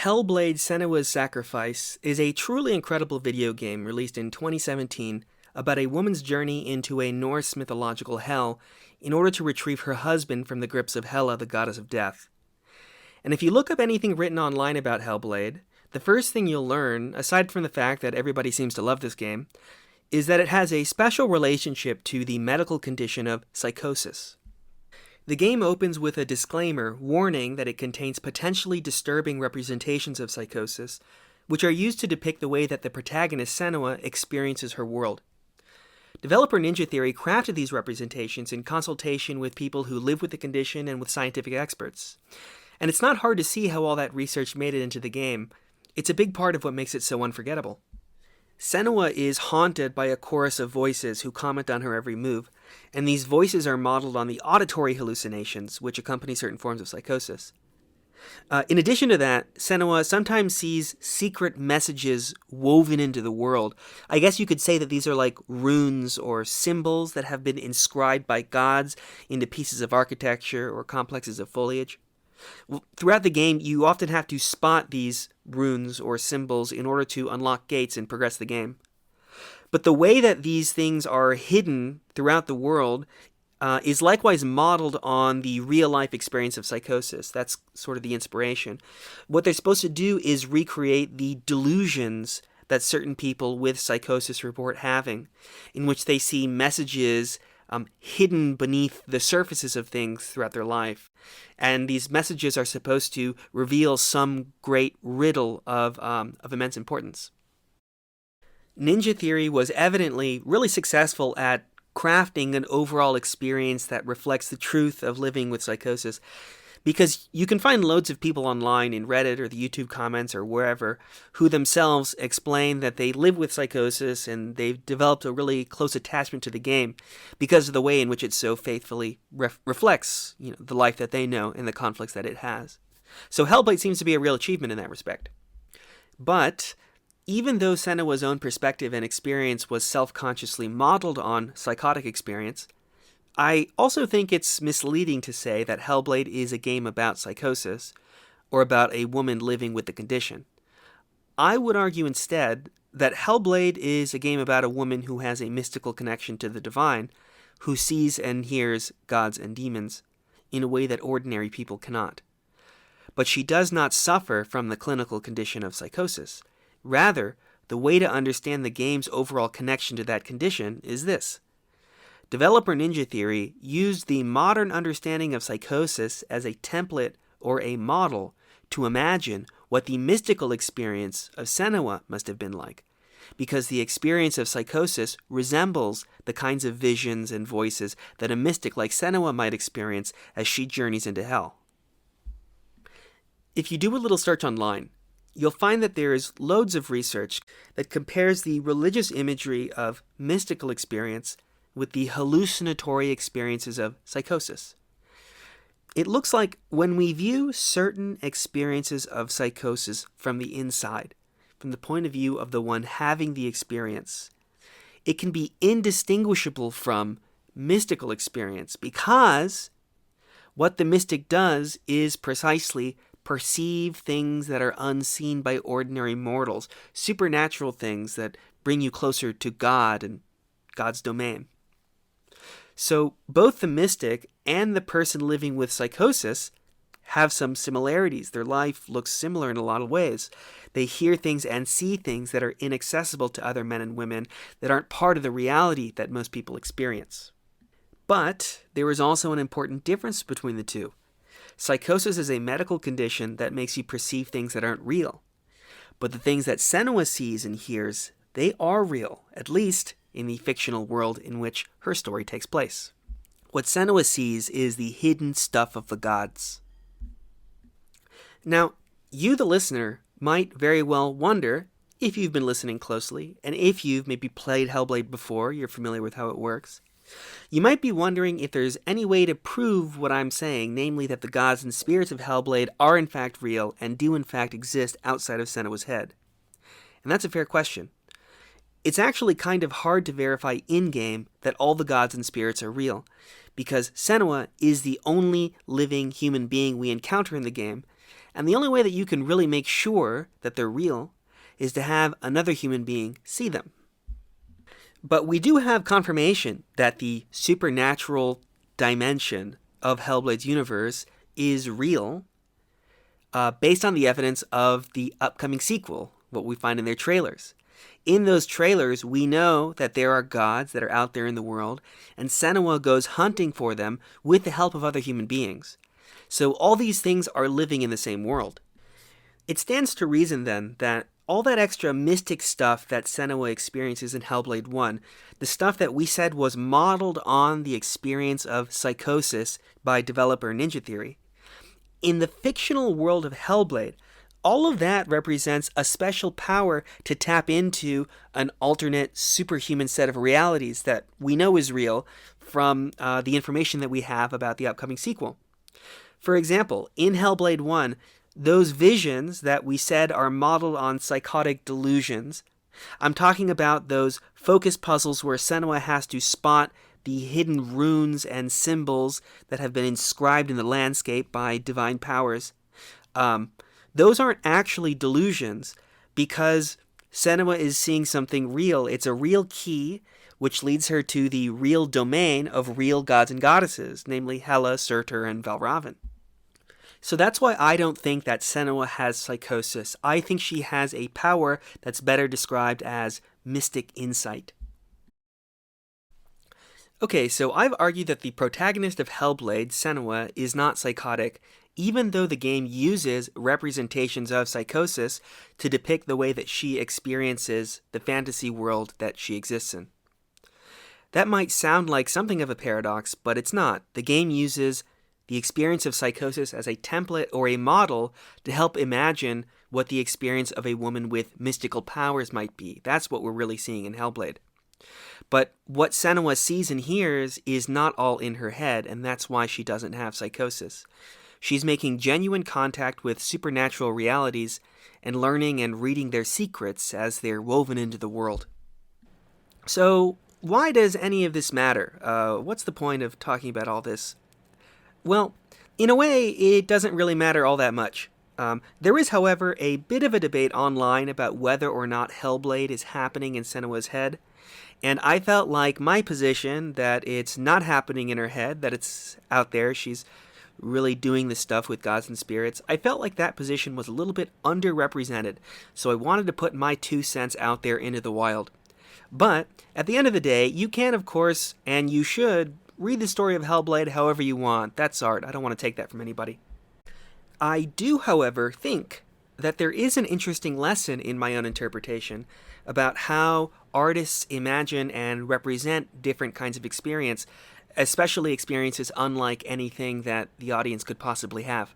Hellblade: Senua's Sacrifice is a truly incredible video game released in 2017 about a woman's journey into a Norse mythological hell in order to retrieve her husband from the grips of Hela, the goddess of death. And if you look up anything written online about Hellblade, the first thing you'll learn, aside from the fact that everybody seems to love this game, is that it has a special relationship to the medical condition of psychosis. The game opens with a disclaimer warning that it contains potentially disturbing representations of psychosis, which are used to depict the way that the protagonist Sennua experiences her world. Developer Ninja Theory crafted these representations in consultation with people who live with the condition and with scientific experts. And it's not hard to see how all that research made it into the game. It's a big part of what makes it so unforgettable. Senua is haunted by a chorus of voices who comment on her every move, and these voices are modeled on the auditory hallucinations which accompany certain forms of psychosis. In addition to that, Senua sometimes sees secret messages woven into the world. I guess you could say that these are like runes or symbols that have been inscribed by gods into pieces of architecture or complexes of foliage. Throughout the game, you often have to spot these runes or symbols in order to unlock gates and progress the game. But the way that these things are hidden throughout the world is likewise modeled on the real-life experience of psychosis. That's sort of the inspiration. What they're supposed to do is recreate the delusions that certain people with psychosis report having, in which they see messages hidden beneath the surfaces of things throughout their life. And these messages are supposed to reveal some great riddle of immense importance. Ninja Theory was evidently really successful at crafting an overall experience that reflects the truth of living with psychosis, because you can find loads of people online in Reddit or the YouTube comments or wherever who themselves explain that they live with psychosis and they've developed a really close attachment to the game because of the way in which it so faithfully reflects the life that they know and the conflicts that it has. So Hellblade seems to be a real achievement in that respect. But even though Senua's own perspective and experience was self-consciously modeled on psychotic experience, I also think it's misleading to say that Hellblade is a game about psychosis or about a woman living with the condition. I would argue instead that Hellblade is a game about a woman who has a mystical connection to the divine, who sees and hears gods and demons in a way that ordinary people cannot. But she does not suffer from the clinical condition of psychosis. Rather, the way to understand the game's overall connection to that condition is this. Developer Ninja Theory used the modern understanding of psychosis as a template or a model to imagine what the mystical experience of Senua must have been like, because the experience of psychosis resembles the kinds of visions and voices that a mystic like Senua might experience as she journeys into hell. If you do a little search online, you'll find that there is loads of research that compares the religious imagery of mystical experience with the hallucinatory experiences of psychosis. It looks like when we view certain experiences of psychosis from the inside, from the point of view of the one having the experience, it can be indistinguishable from mystical experience, because what the mystic does is precisely perceive things that are unseen by ordinary mortals, supernatural things that bring you closer to God and God's domain. So both the mystic and the person living with psychosis have some similarities. Their life looks similar in a lot of ways. They hear things and see things that are inaccessible to other men and women, that aren't part of the reality that most people experience. But there is also an important difference between the two. Psychosis is a medical condition that makes you perceive things that aren't real. But the things that Senua sees and hears, they are real, at least in the fictional world in which her story takes place. What Senua sees is the hidden stuff of the gods. Now, you, the listener, might very well wonder, if you've been listening closely, and if you've maybe played Hellblade before, you're familiar with how it works, you might be wondering if there's any way to prove what I'm saying, namely that the gods and spirits of Hellblade are in fact real and do in fact exist outside of Senua's head. And that's a fair question. It's actually kind of hard to verify in-game that all the gods and spirits are real, because Senua is the only living human being we encounter in the game, And the only way that you can really make sure that they're real is to have another human being see them. But we do have confirmation that the supernatural dimension of Hellblade's universe is real, based on the evidence of the upcoming sequel, what we find in their trailers. In those trailers, we know that there are gods that are out there in the world, and Senua goes hunting for them with the help of other human beings. So all these things are living in the same world. It stands to reason, then, that all that extra mystic stuff that Senua experiences in Hellblade 1, the stuff that we said was modeled on the experience of Psychosis by developer Ninja Theory, in the fictional world of Hellblade, all of that represents a special power to tap into an alternate superhuman set of realities that we know is real from the information that we have about the upcoming sequel. For example, in Hellblade 1, those visions that we said are modeled on psychotic delusions, I'm talking about those focus puzzles where Senua has to spot the hidden runes and symbols that have been inscribed in the landscape by divine powers. Those aren't actually delusions because Senua is seeing something real. It's a real key which leads her to the real domain of real gods and goddesses, namely Hela, Surtur, and Valravn. So that's why I don't think that Senua has psychosis. I think she has a power that's better described as mystic insight. Okay, so I've argued that the protagonist of Hellblade, Senua, is not psychotic, even though the game uses representations of psychosis to depict the way that she experiences the fantasy world that she exists in. That might sound like something of a paradox, but it's not. The game uses the experience of psychosis as a template or a model to help imagine what the experience of a woman with mystical powers might be. That's what we're really seeing in Hellblade. But what Senua sees and hears is not all in her head, and that's why she doesn't have psychosis. She's making genuine contact with supernatural realities and learning and reading their secrets as they're woven into the world. So, why does any of this matter? What's the point of talking about all this? Well, in a way, it doesn't really matter all that much. There is, however, a bit of a debate online about whether or not Hellblade is happening in Senua's head, and I felt like my position that it's not happening in her head, that it's out there, she's really doing this stuff with gods and spirits, I felt like that position was a little bit underrepresented, so I wanted to put my 2 cents out there into the wild. But, at the end of the day, you can, of course, and you should, read the story of Hellblade however you want. That's art. I don't want to take that from anybody. I do, however, think that there is an interesting lesson in my own interpretation about how artists imagine and represent different kinds of experience, especially experiences unlike anything that the audience could possibly have.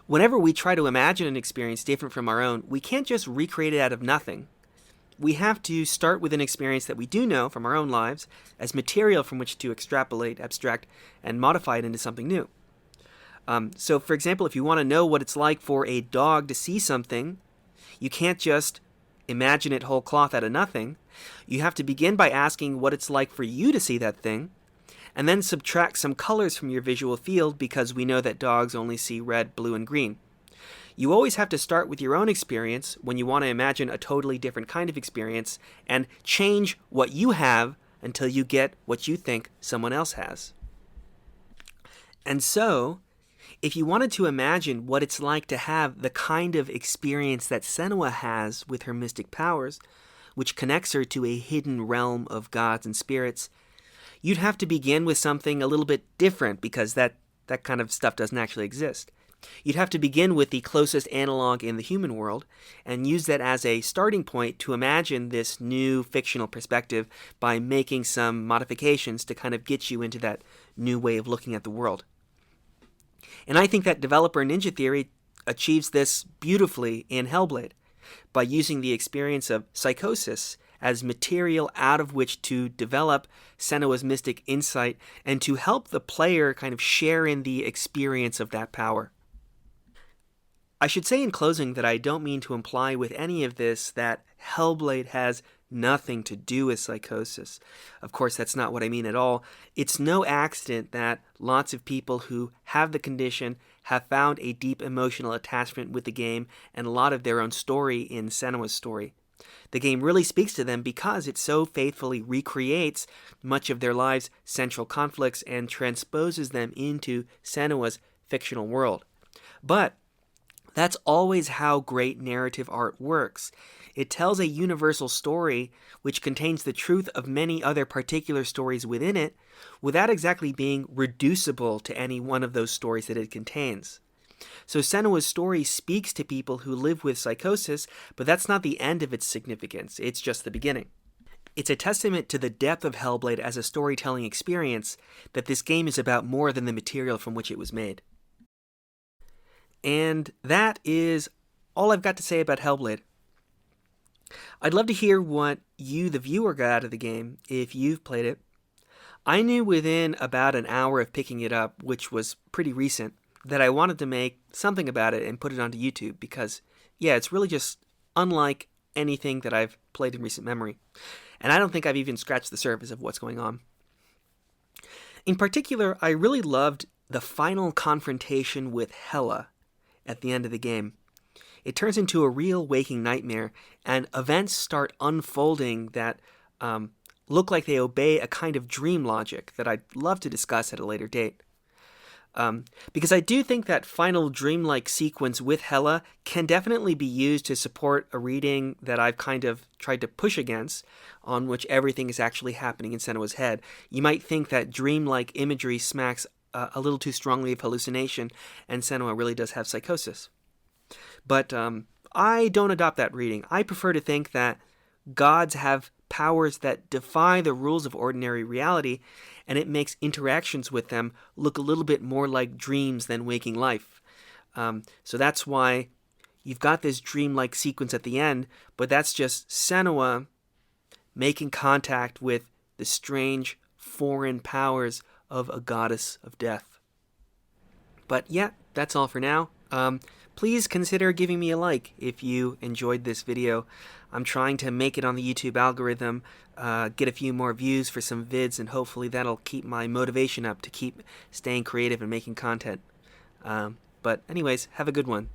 Whenever we try to imagine an experience different from our own, we can't just recreate it out of nothing. We have to start with an experience that we do know from our own lives as material from which to extrapolate, abstract, and modify it into something new. So, for example, if you want to know what it's like for a dog to see something, you can't just imagine it whole cloth out of nothing. You have to begin by asking what it's like for you to see that thing, and then subtract some colors from your visual field because we know that dogs only see red, blue, and green. You always have to start with your own experience when you want to imagine a totally different kind of experience and change what you have until you get what you think someone else has. And so, if you wanted to imagine what it's like to have the kind of experience that Senua has with her mystic powers, which connects her to a hidden realm of gods and spirits, you'd have to begin with something a little bit different because that kind of stuff doesn't actually exist. You'd have to begin with the closest analog in the human world and use that as a starting point to imagine this new fictional perspective by making some modifications to kind of get you into that new way of looking at the world. And I think that developer Ninja Theory achieves this beautifully in Hellblade by using the experience of Psychosis as material out of which to develop Senua's mystic insight and to help the player kind of share in the experience of that power. I should say in closing that I don't mean to imply with any of this that Hellblade has nothing to do with psychosis. Of course, that's not what I mean at all. It's no accident that lots of people who have the condition have found a deep emotional attachment with the game and a lot of their own story in Senua's story. The game really speaks to them because it so faithfully recreates much of their lives' central conflicts and transposes them into Senua's fictional world. But that's always how great narrative art works. It tells a universal story which contains the truth of many other particular stories within it without exactly being reducible to any one of those stories that it contains. So Senua's story speaks to people who live with psychosis, but that's not the end of its significance. It's just the beginning. It's a testament to the depth of Hellblade as a storytelling experience that this game is about more than the material from which it was made. And that is all I've got to say about Hellblade. I'd love to hear what you, the viewer, got out of the game if you've played it. I knew within about an hour of picking it up, which was pretty recent, that I wanted to make something about it and put it onto YouTube because, yeah, it's really just unlike anything that I've played in recent memory. And I don't think I've even scratched the surface of what's going on. In particular, I really loved the final confrontation with Hela at the end of the game. It turns into a real waking nightmare, and events start unfolding that look like they obey a kind of dream logic that I'd love to discuss at a later date. Because I do think that final dreamlike sequence with Hela can definitely be used to support a reading that I've kind of tried to push against, on which everything is actually happening in Senua's head. You might think that dreamlike imagery smacks a little too strongly of hallucination, and Senua really does have psychosis. But I don't adopt that reading. I prefer to think that gods have powers that defy the rules of ordinary reality, and it makes interactions with them look a little bit more like dreams than waking life. So that's why you've got this dreamlike sequence at the end, but that's just Senua making contact with the strange foreign powers of a goddess of death. But yeah, that's all for now. Please consider giving me a like if you enjoyed this video. I'm trying to make it on the YouTube algorithm, get a few more views for some vids, and hopefully that'll keep my motivation up to keep staying creative and making content. But anyways, have a good one.